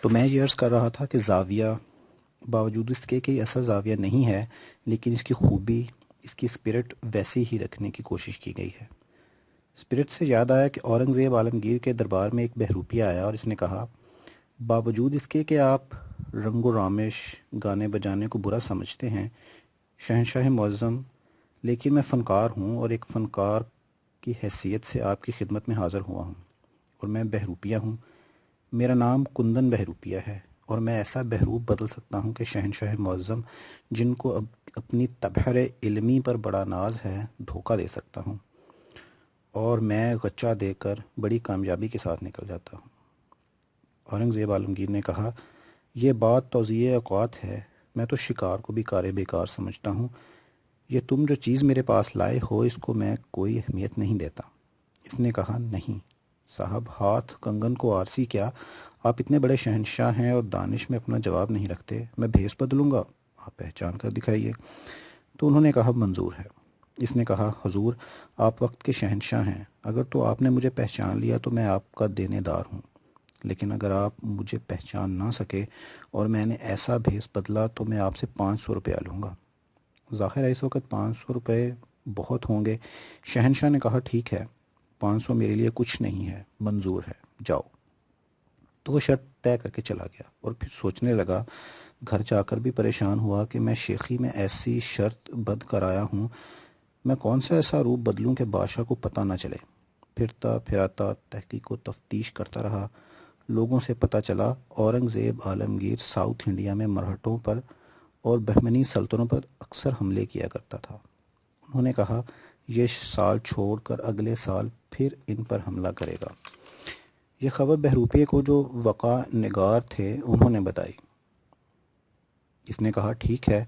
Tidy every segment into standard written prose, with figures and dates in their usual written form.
تو میں یہ عرض کر رہا تھا کہ زاویہ باوجود اس کے کہ یہ ایسا زاویہ نہیں ہے، لیکن اس کی خوبی، اس کی اسپرٹ ویسی ہی رکھنے کی کوشش کی گئی ہے۔ اسپرٹ سے یاد آیا کہ اورنگزیب عالمگیر کے دربار میں ایک بہروپیہ آیا اور اس نے کہا، باوجود اس کے کہ آپ رنگ و رامش گانے بجانے کو برا سمجھتے ہیں شہنشاہ معظم، لیکن میں فنکار ہوں اور ایک فنکار کی حیثیت سے آپ کی خدمت میں حاضر ہوا ہوں، اور میں بہروپیہ ہوں۔ میرا نام کندن بہروپیہ ہے، اور میں ایسا بہروپ بدل سکتا ہوں کہ شہنشاہ معظم، جن کو اب اپنی تبحر علمی پر بڑا ناز ہے، دھوکہ دے سکتا ہوں، اور میں غچہ دے کر بڑی کامیابی کے ساتھ نکل جاتا ہوں۔ اورنگزیب عالمگیر نے کہا، یہ بات توضیع اوقات ہے، میں تو شکار کو بھی کار بیکار سمجھتا ہوں۔ یہ تم جو چیز میرے پاس لائے ہو اس کو میں کوئی اہمیت نہیں دیتا۔ اس نے کہا، نہیں صاحب، ہاتھ کنگن کو آرسی کیا، آپ اتنے بڑے شہنشاہ ہیں اور دانش میں اپنا جواب نہیں رکھتے، میں بھیس بدلوں گا، آپ پہچان کر دکھائیے۔ تو انہوں نے کہا، منظور ہے۔ اس نے کہا، حضور آپ وقت کے شہنشاہ ہیں، اگر تو آپ نے مجھے پہچان لیا تو میں آپ کا دینے دار ہوں، لیکن اگر آپ مجھے پہچان نہ سکے اور میں نے ایسا بھیس بدلا تو میں آپ سے 500 روپیہ لوں گا۔ ظاہر ہے اس وقت 500 روپے بہت ہوں گے۔ شہنشاہ نے کہا، ٹھیک ہے، 500 میرے لیے کچھ نہیں ہے، منظور ہے، جاؤ۔ تو وہ شرط طے کر کے چلا گیا، اور پھر سوچنے لگا، گھر جا کر بھی پریشان ہوا کہ میں شیخی میں ایسی شرط بد کر آیا ہوں، میں کون سا ایسا روپ بدلوں کہ بادشاہ کو پتہ نہ چلے۔ پھرتا پھراتا تحقیق و تفتیش کرتا رہا، لوگوں سے پتہ چلا اورنگزیب عالمگیر ساؤتھ انڈیا میں مرہٹوں پر اور بہمنی سلطنوں پر اکثر حملے کیا کرتا تھا۔ انہوں نے کہا، یہ سال چھوڑ کر اگلے سال پھر ان پر حملہ کرے گا۔ یہ خبر بہروپیے کو جو وقع نگار تھے انہوں نے بتائی۔ اس نے کہا، ٹھیک ہے۔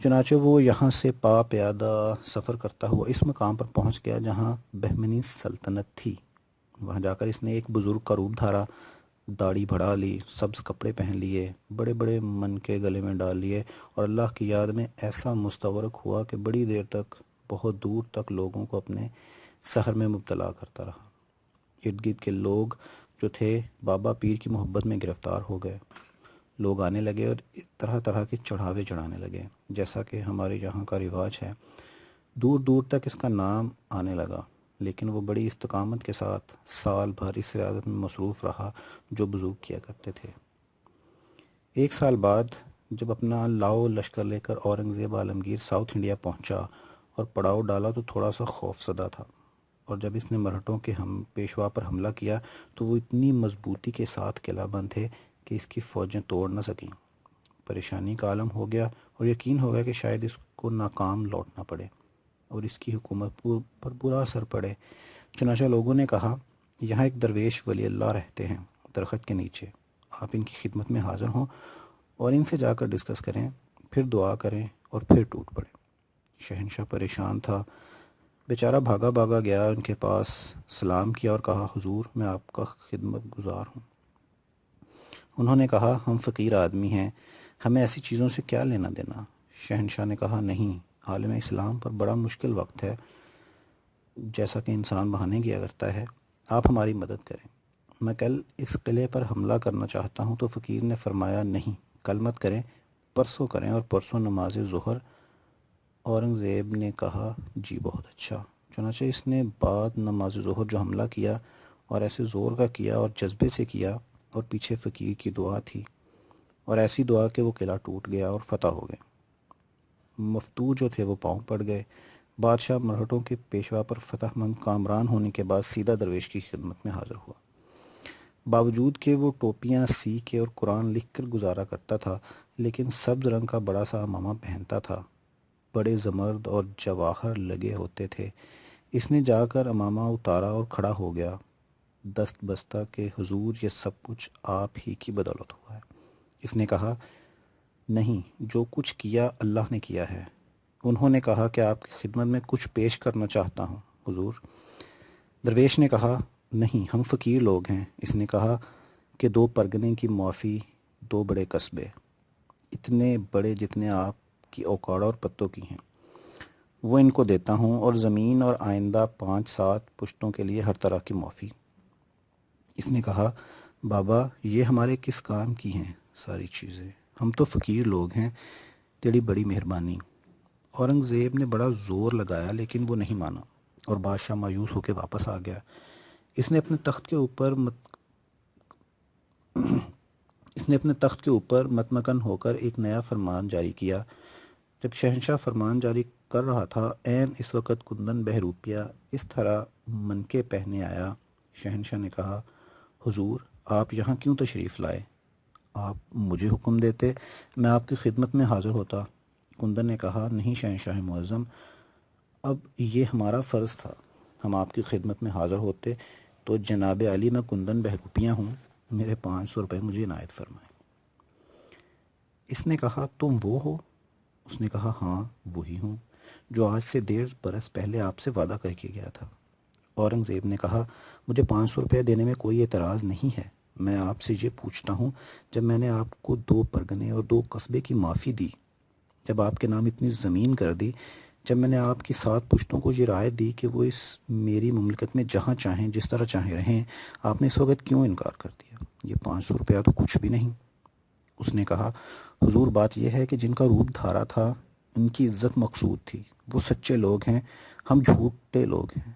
چنانچہ وہ یہاں سے پا پیادہ سفر کرتا ہوا اس مقام پر پہنچ گیا جہاں بہمنی سلطنت تھی۔ وہاں جا کر اس نے ایک بزرگ کا روپ دھارا، داڑھی بڑھا لی، سبز کپڑے پہن لیے، بڑے بڑے من کے گلے میں ڈال لیے، اور اللہ کی یاد میں ایسا مستغرق ہوا کہ بڑی دیر تک، بہت دور تک لوگوں کو اپنے سحر میں مبتلا کرتا رہا۔ ارد گرد کے لوگ جو تھے بابا پیر کی محبت میں گرفتار ہو گئے۔ لوگ آنے لگے اور طرح طرح کے چڑھاوے چڑھانے لگے، جیسا کہ ہمارے یہاں کا رواج ہے۔ دور دور تک اس کا نام آنے لگا، لیکن وہ بڑی استقامت کے ساتھ سال بھر اس ریاضت میں مصروف رہا جو بزرگ کیا کرتے تھے۔ ایک سال بعد جب اپنا لاؤ لشکر لے کر اورنگزیب عالمگیر ساؤتھ انڈیا پہنچا اور پڑاؤ ڈالا تو تھوڑا سا خوف زدہ تھا، اور جب اس نے مرہٹوں کے پیشوا پر حملہ کیا تو وہ اتنی مضبوطی کے ساتھ قلعہ بند تھے کہ اس کی فوجیں توڑ نہ سکیں۔ پریشانی کا عالم ہو گیا اور یقین ہو گیا کہ شاید اس کو ناکام لوٹنا پڑے اور اس کی حکومت پر برا اثر پڑے۔ چنانچہ لوگوں نے کہا، یہاں ایک درویش ولی اللہ رہتے ہیں درخت کے نیچے، آپ ان کی خدمت میں حاضر ہوں اور ان سے جا کر ڈسکس کریں، پھر دعا کریں اور پھر ٹوٹ پڑیں۔ شہنشاہ پریشان تھا، بیچارہ بھاگا بھاگا گیا ان کے پاس، سلام کیا اور کہا، حضور میں آپ کا خدمت گزار ہوں۔ انہوں نے کہا، ہم فقیر آدمی ہیں، ہمیں ایسی چیزوں سے کیا لینا دینا؟ شہنشاہ نے کہا، نہیں، عالم اسلام پر بڑا مشکل وقت ہے، جیسا کہ انسان بہانے کیا کرتا ہے، آپ ہماری مدد کریں۔ میں کل اس قلعے پر حملہ کرنا چاہتا ہوں۔ تو فقیر نے فرمایا، نہیں، کل مت کریں، پرسوں کریں، اور پرسوں نماز ظہر۔ اورنگزیب نے کہا، جی بہت اچھا۔ چنانچہ اس نے بعد نماز ظہر جو حملہ کیا، اور ایسے زور کا کیا اور جذبے سے کیا، اور پیچھے فقیر کی دعا تھی، اور ایسی دعا کہ وہ قلعہ ٹوٹ گیا اور فتح ہو گئے۔ مفتو جو تھے وہ پاؤں پڑ گئے۔ بادشاہ مرہٹوں کے پیشوا پر فتح مند کامران ہونے کے بعد سیدھا درویش کی خدمت میں حاضر ہوا۔ باوجود کہ وہ ٹوپیاں سی کے اور قرآن لکھ کر گزارا کرتا تھا، لیکن سبز رنگ کا بڑا سا امامہ پہنتا تھا، بڑے زمرد اور جواہر لگے ہوتے تھے۔ اس نے جا کر امامہ اتارا اور کھڑا ہو گیا، دست بستہ کہ حضور یہ سب کچھ آپ ہی کی بدولت ہوا ہے۔ اس نے کہا، نہیں، جو کچھ کیا اللہ نے کیا ہے۔ انہوں نے کہا کہ آپ کی خدمت میں کچھ پیش کرنا چاہتا ہوں حضور۔ درویش نے کہا، نہیں، ہم فقیر لوگ ہیں۔ اس نے کہا کہ 2 پرگنے کی معافی، 2 بڑے قصبے، اتنے بڑے جتنے آپ کی اوکاڑ اور پتوں کی ہیں، وہ ان کو دیتا ہوں، اور زمین اور آئندہ 5-7 پشتوں کے لیے ہر طرح کی معافی۔ اس نے کہا، بابا یہ ہمارے کس کام کی ہیں ساری چیزیں، ہم تو فقیر لوگ ہیں، تیری بڑی مہربانی۔ اورنگزیب نے بڑا زور لگایا لیکن وہ نہیں مانا اور بادشاہ مایوس ہو کے واپس آ گیا۔ اس نے اپنے تخت کے اوپر متمکن ہو کر ایک نیا فرمان جاری کیا۔ جب شہنشاہ فرمان جاری کر رہا تھا، عین اس وقت کندن بہروپیہ اس طرح منکے پہنے آیا۔ شہنشاہ نے کہا، حضور آپ یہاں کیوں تشریف لائے؟ آپ مجھے حکم دیتے، میں آپ کی خدمت میں حاضر ہوتا۔ کندن نے کہا، نہیں شہنشاہ معظم، اب یہ ہمارا فرض تھا، ہم آپ کی خدمت میں حاضر ہوتے تو جناب علی میں کندن بہروپیہ ہوں، میرے 500 روپے مجھے عنایت فرمائیں۔ اس نے کہا، تم وہ ہو؟ اس نے کہا، ہاں وہی ہوں جو آج سے 1.5 برس پہلے آپ سے وعدہ کر کے گیا تھا۔ اورنگزیب نے کہا، مجھے 500 روپے دینے میں کوئی اعتراض نہیں ہے، میں آپ سے یہ پوچھتا ہوں، جب میں نے آپ کو 2 پرگنے اور 2 قصبے کی معافی دی، جب آپ کے نام اتنی زمین کر دی، جب میں نے آپ کی 7 پشتوں کو یہ رائے دی کہ وہ اس میری مملکت میں جہاں چاہیں جس طرح چاہیں رہیں، آپ نے اس وقت کیوں انکار کر دیا؟ یہ 500 روپیہ تو کچھ بھی نہیں۔ اس نے کہا، حضور بات یہ ہے کہ جن کا روپ دھارا تھا ان کی عزت مقصود تھی، وہ سچے لوگ ہیں، ہم جھوٹے لوگ ہیں،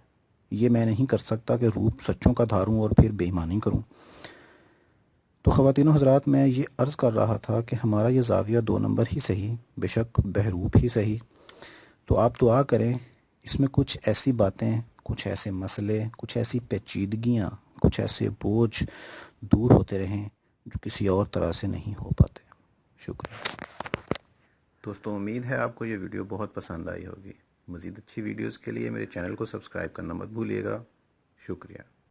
یہ میں نہیں کر سکتا کہ روپ سچوں کا دھاروں اور پھر بے ایمانی کروں۔ تو خواتین و حضرات، میں یہ عرض کر رہا تھا کہ ہمارا یہ زاویہ 2 نمبر ہی صحیح، بے شک بہروپ ہی صحیح، تو آپ دعا کریں اس میں کچھ ایسی باتیں، کچھ ایسے مسئلے، کچھ ایسی پیچیدگیاں، کچھ ایسے بوجھ دور ہوتے رہیں جو کسی اور طرح سے نہیں ہو پاتے۔ شکریہ دوستوں، امید ہے آپ کو یہ ویڈیو بہت پسند آئی ہوگی۔ مزید اچھی ویڈیوز کے لیے میرے چینل کو سبسکرائب کرنا مت بھولیے گا۔ شکریہ۔